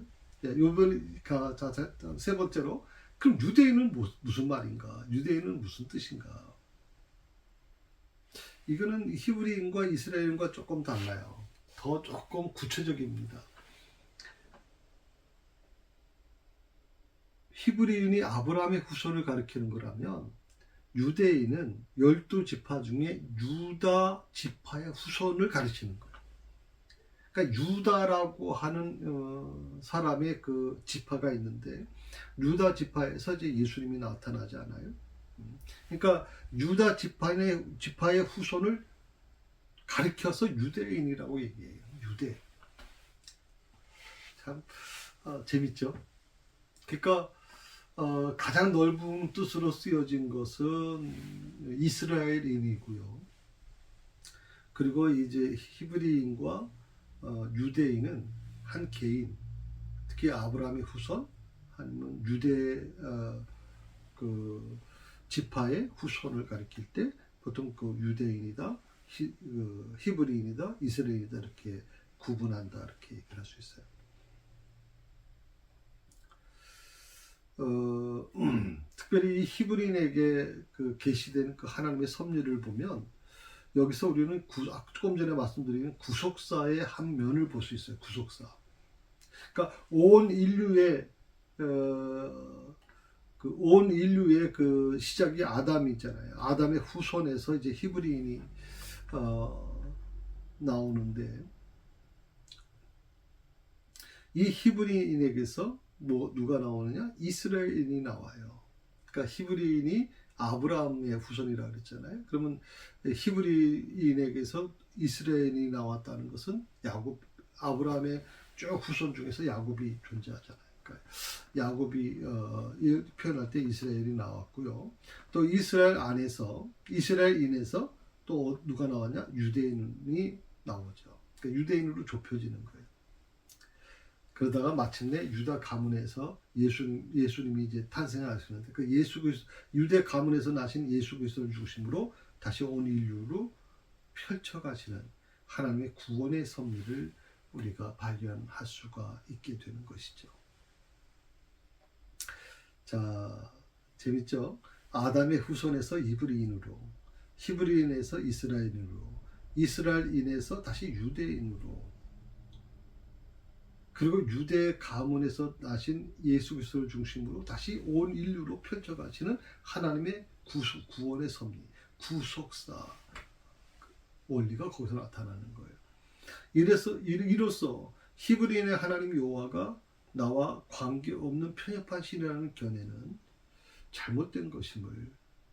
세 번째로, 그럼 유대인은 무슨 말인가? 유대인은 무슨 뜻인가? 이거는 히브리인과 이스라엘인과 조금 달라요. 더 조금 구체적입니다. 히브리인이 아브라함의 후손을 가리키는 거라면, 유대인은 12지파 중에 유다 지파의 후손을 가리키는 거예요. 그러니까 유다라고 하는 사람의 그 지파가 있는데, 유다 지파에서 이제 예수님이 나타나지 않아요? 그러니까 유다 지파의 후손을 가리켜서 유대인이라고 얘기해요. 유대. 참 재밌죠? 그러니까 가장 넓은 뜻으로 쓰여진 것은 이스라엘인이고요. 그리고 이제 히브리인과 유대인은 한 개인, 특히 아브라함의 후손, 아니면 유대 그 지파의 후손을 가리킬 때 보통 그 유대인이다, 히브리인이다, 이스라엘이다 이렇게 구분한다, 이렇게 얘기를 할 수 있어요. 특별히 히브리인에게 그 계시된 그 하나님의 섭리를 보면, 여기서 우리는 조금 전에 말씀드린 구속사의 한 면을 볼 수 있어요. 구속사. 그러니까 온 인류의 그 시작이 아담이 있잖아요. 아담의 후손에서 이제 히브리인이 나오는데, 이 히브리인에게서 누가 나오느냐? 이스라엘인이 나와요. 그러니까 히브리인이 아브라함의 후손이라고 그랬잖아요. 그러면 히브리인에게서 이스라엘이 나왔다는 것은 아브라함의 쭉 후손 중에서 야곱이 존재하잖아요. 그러니까 야곱이 표현할 때 이스라엘이 나왔고요. 또 이스라엘인에서 또 누가 나왔냐? 유대인이 나오죠. 그러니까 유대인으로 좁혀지는 거예요. 그러다가 마침내 유다 가문에서 예수님이 이제 탄생하시는데 그 유대 가문에서 나신 예수 그리스도를 중심으로 다시 온 인류로 펼쳐가시는 하나님의 구원의 섭리를 우리가 발견할 수가 있게 되는 것이죠. 자, 재밌죠? 아담의 후손에서 이브리인으로, 히브리인에서 이스라엘인으로, 이스라엘인에서 다시 유대인으로, 그리고 유대 가문에서 나신 예수 그리스도를 중심으로 다시 온 인류로 펼쳐가시는 하나님의 구원의 섭리, 구속사 원리가 거기서 나타나는 거예요. 이로써 히브리인의 하나님 여호와가 나와 관계없는 편협한 신이라는 견해는 잘못된 것임을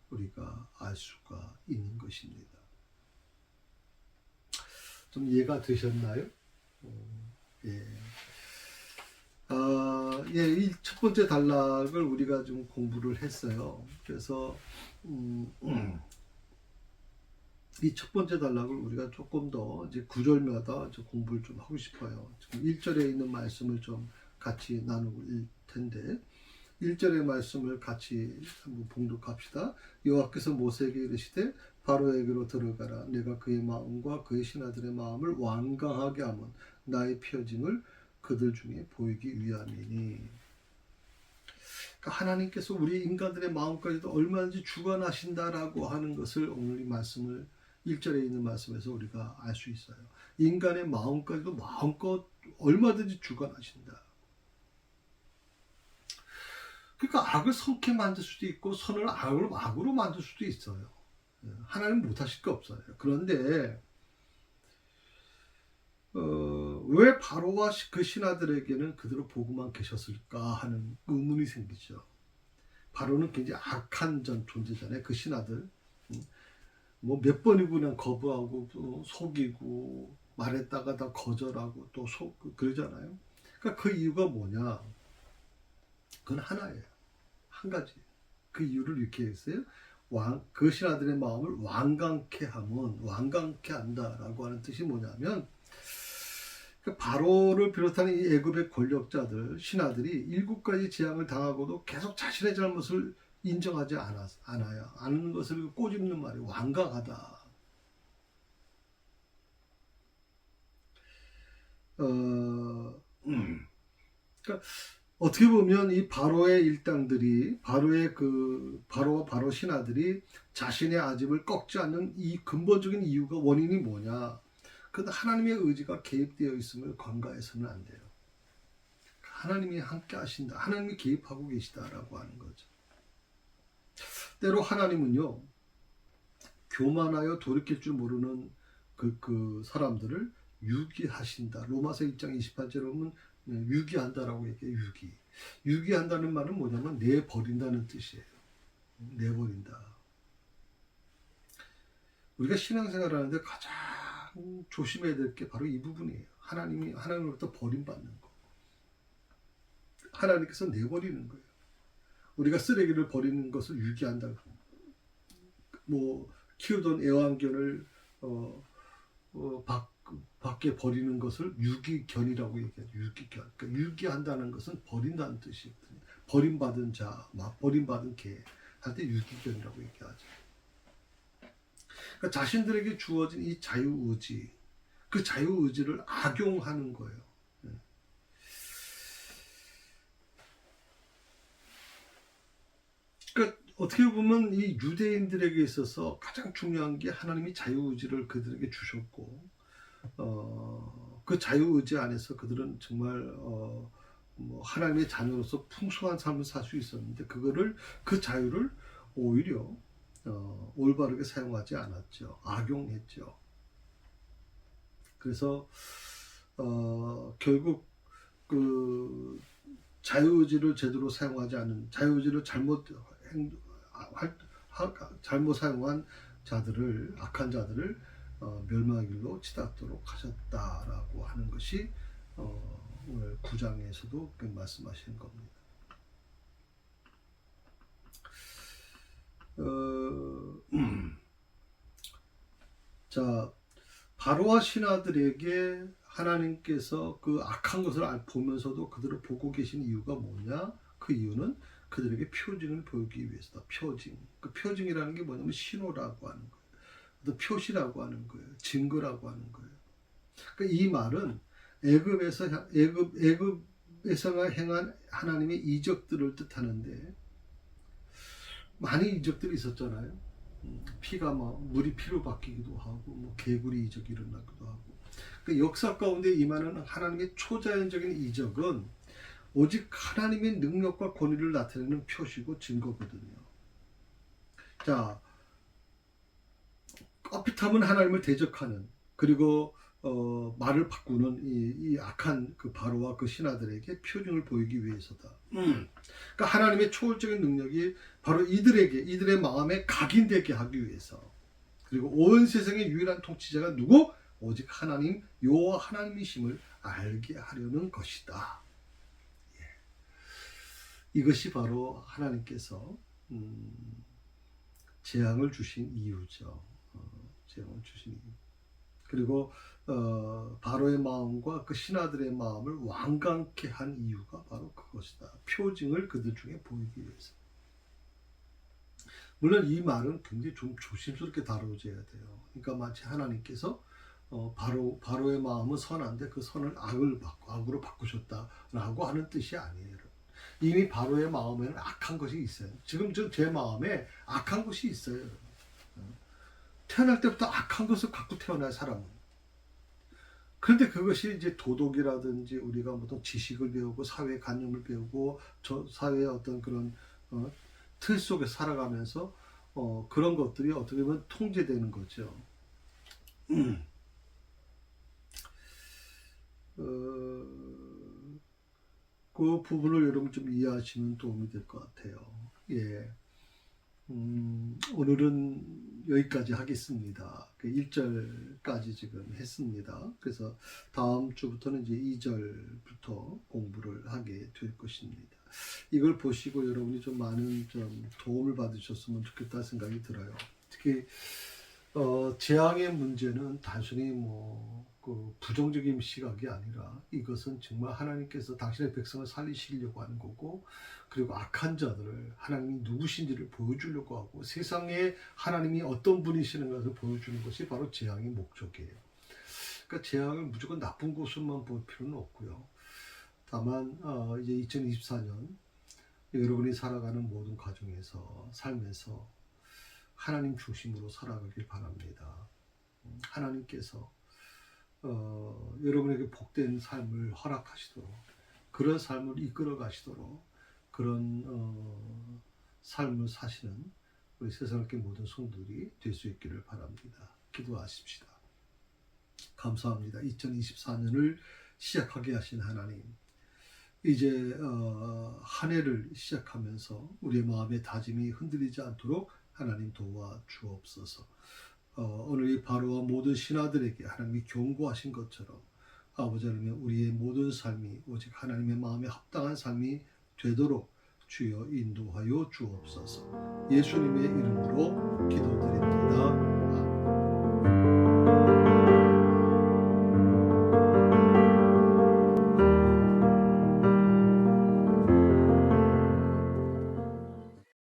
우리가 알 수가 있는 것입니다. 좀 이해가 되셨나요? 예. 이 첫 번째 단락을 우리가 좀 공부를 했어요. 그래서 이 첫 번째 단락을 우리가 조금 더 이제 구절마다 공부를 좀 하고 싶어요. 지금 1절에 있는 말씀을 좀 같이 나눌 텐데 1절의 말씀을 같이 한번 봉독합시다. 여호와께서 모세에게 이르시되 바로에게로 들어가라. 내가 그의 마음과 그의 신하들의 마음을 완강하게 하면 나의 표징을 그들 중에 보이기 위함이니. 그러니까 하나님께서 우리 인간들의 마음까지도 얼마든지 주관하신다라고 하는 것을 오늘 이 말씀을 1절에 있는 말씀에서 우리가 알 수 있어요. 인간의 마음까지도 마음껏 얼마든지 주관하신다. 그러니까 악을 선케 만들 수도 있고 선을 악으로 만들 수도 있어요. 하나님 못하실 게 없어요. 그런데 왜 바로와 그 신하들에게는 그대로 보고만 계셨을까 하는 의문이 생기죠. 바로는 굉장히 악한 존재잖아요. 그 신하들 뭐 몇 번이고 그냥 거부하고 속이고 말했다가 다 거절하고 또 그러잖아요. 그러니까 그 이유가 뭐냐? 그건 하나예요. 한 가지. 그 이유를 이렇게 했어요. 그 신하들의 마음을 완강케 하면, 완강케 한다라고 하는 뜻이 뭐냐면, 바로를 비롯한 이 애굽의 권력자들, 신하들이 7가지 재앙을 당하고도 계속 자신의 잘못을 인정하지 않아요. 않는 것을 꼬집는 말이 완강하다. 그러니까 어떻게 보면 이 바로의 일당들이 바로와 바로 신하들이 자신의 아집을 꺾지 않는 이 근본적인 이유가 원인이 뭐냐? 그건 하나님의 의지가 개입되어 있음을 간과해서는 안 돼요. 하나님이 함께 하신다. 하나님이 개입하고 계시다라고 하는 거죠. 때로 하나님은요, 교만하여 돌이킬 줄 모르는 그 사람들을 유기하신다. 로마서 1장 28절에 보면 유기한다라고 얘기해요. 유기한다는 말은 뭐냐면 내버린다는 뜻이에요. 내버린다. 우리가 신앙생활을 하는데 가장 조심해야 될 게 바로 이 부분이에요. 하나님으로부터 버림받는 거. 하나님께서 내버리는 거예요. 우리가 쓰레기를 버리는 것을 유기한다. 뭐 키우던 애완견을 밖에 버리는 것을 유기견이라고 얘기해요. 유기견. 그러니까 유기한다는 것은 버린다는 뜻이거든요. 버림받은 자, 버림받은 개 할 때 유기견이라고 얘기하죠. 그러니까 자신들에게 주어진 이 자유의지, 그 자유의지를 악용하는 거예요. 그러니까 어떻게 보면 이 유대인들에게 있어서 가장 중요한 게 하나님이 자유의지를 그들에게 주셨고, 그 자유의지 안에서 그들은 정말 뭐 하나님의 자녀로서 풍성한 삶을 살 수 있었는데 그 자유를 오히려 올바르게 사용하지 않았죠. 악용했죠. 그래서 결국 그 자유의지를 제대로 사용하지 않은, 자유의지를 잘못 사용한 자들을, 악한 자들을 멸망의 길로 치닫도록 하셨다라고 하는 것이 오늘 9장에서도 말씀하시는 겁니다. 자, 바로와 신하들에게 하나님께서 그 악한 것을 보면서도 그들을 보고 계신 이유가 뭐냐? 그 이유는 그들에게 표징을 보이기 위해서다. 표징. 그 표징이라는 게 뭐냐면 신호라고 하는 거예요. 또 표시라고 하는 거예요. 증거라고 하는 거예요. 그러니까 이 말은 애굽에서 행한 하나님의 이적들을 뜻하는데, 많은 이적들이 있었잖아요. 피가 물이 피로 바뀌기도 하고, 개구리 이적이 일어나기도 하고. 그 역사 가운데 임하는 하나님의 초자연적인 이적은 오직 하나님의 능력과 권위를 나타내는 표시고 증거거든요. 자, 껍핏하면 하나님을 대적하는, 그리고 말을 바꾸는 이 악한 그 바로와 그 신하들에게 표징을 보이기 위해서다. 그러니까 하나님의 초월적인 능력이 바로 이들의 마음에 각인되게 하기 위해서, 그리고 온 세상의 유일한 통치자가 누구? 오직 하나님, 여호와 하나님이심을 알게 하려는 것이다. 이것이 바로 하나님께서 재앙을 주신 이유죠. 재앙을 주신 이유. 그리고 바로의 마음과 그 신하들의 마음을 완강케 한 이유가 바로 그것이다. 표징을 그들 중에 보이기 위해서. 물론 이 말은 굉장히 좀 조심스럽게 다뤄져야 돼요. 그러니까 마치 하나님께서 바로의 마음은 선한데 그 선을 악으로 바꾸셨다라고 하는 뜻이 아니에요. 이미 바로의 마음에는 악한 것이 있어요. 지금 제 마음에 악한 것이 있어요. 태어날 때부터 악한 것을 갖고 태어날 사람은. 그런데 그것이 이제 도덕이라든지 우리가 어떤 지식을 배우고 사회 관념을 배우고 사회의 어떤 그런 틀 속에 살아가면서 그런 것들이 어떻게 보면 통제되는 거죠. 그 부분을 여러분 좀 이해하시면 도움이 될 것 같아요. 예. 오늘은 여기까지 하겠습니다. 1절까지 지금 했습니다. 그래서 다음 주부터는 이제 2절부터 공부를 하게 될 것입니다. 이걸 보시고 여러분이 좀 많은 좀 도움을 받으셨으면 좋겠다 생각이 들어요. 특히 재앙의 문제는 단순히 그 부정적인 시각이 아니라 이것은 정말 하나님께서 당신의 백성을 살리시려고 하는 거고, 그리고 악한 자들을 하나님이 누구신지를 보여주려고 하고 세상에 하나님이 어떤 분이시는 것을 보여주는 것이 바로 재앙의 목적이에요. 그러니까 재앙을 무조건 나쁜 곳으로만 볼 필요는 없고요. 다만 이제 2024년 여러분이 살아가는 모든 가정에서 삶에서 하나님 중심으로 살아가길 바랍니다. 하나님께서 여러분에게 복된 삶을 허락하시도록, 그런 삶을 이끌어 가시도록, 그런 삶을 사시는 우리 세상의 모든 성도들이 될 수 있기를 바랍니다. 기도하십시다. 감사합니다. 2024년을 시작하게 하신 하나님, 이제 한 해를 시작하면서 우리의 마음의 다짐이 흔들리지 않도록 하나님 도와 주옵소서. 오늘 이 바로와 모든 신하들에게 하나님이 경고하신 것처럼 아버지 하나님, 우리의 모든 삶이 오직 하나님의 마음에 합당한 삶이 되도록 주여 인도하여 주옵소서. 예수님의 이름으로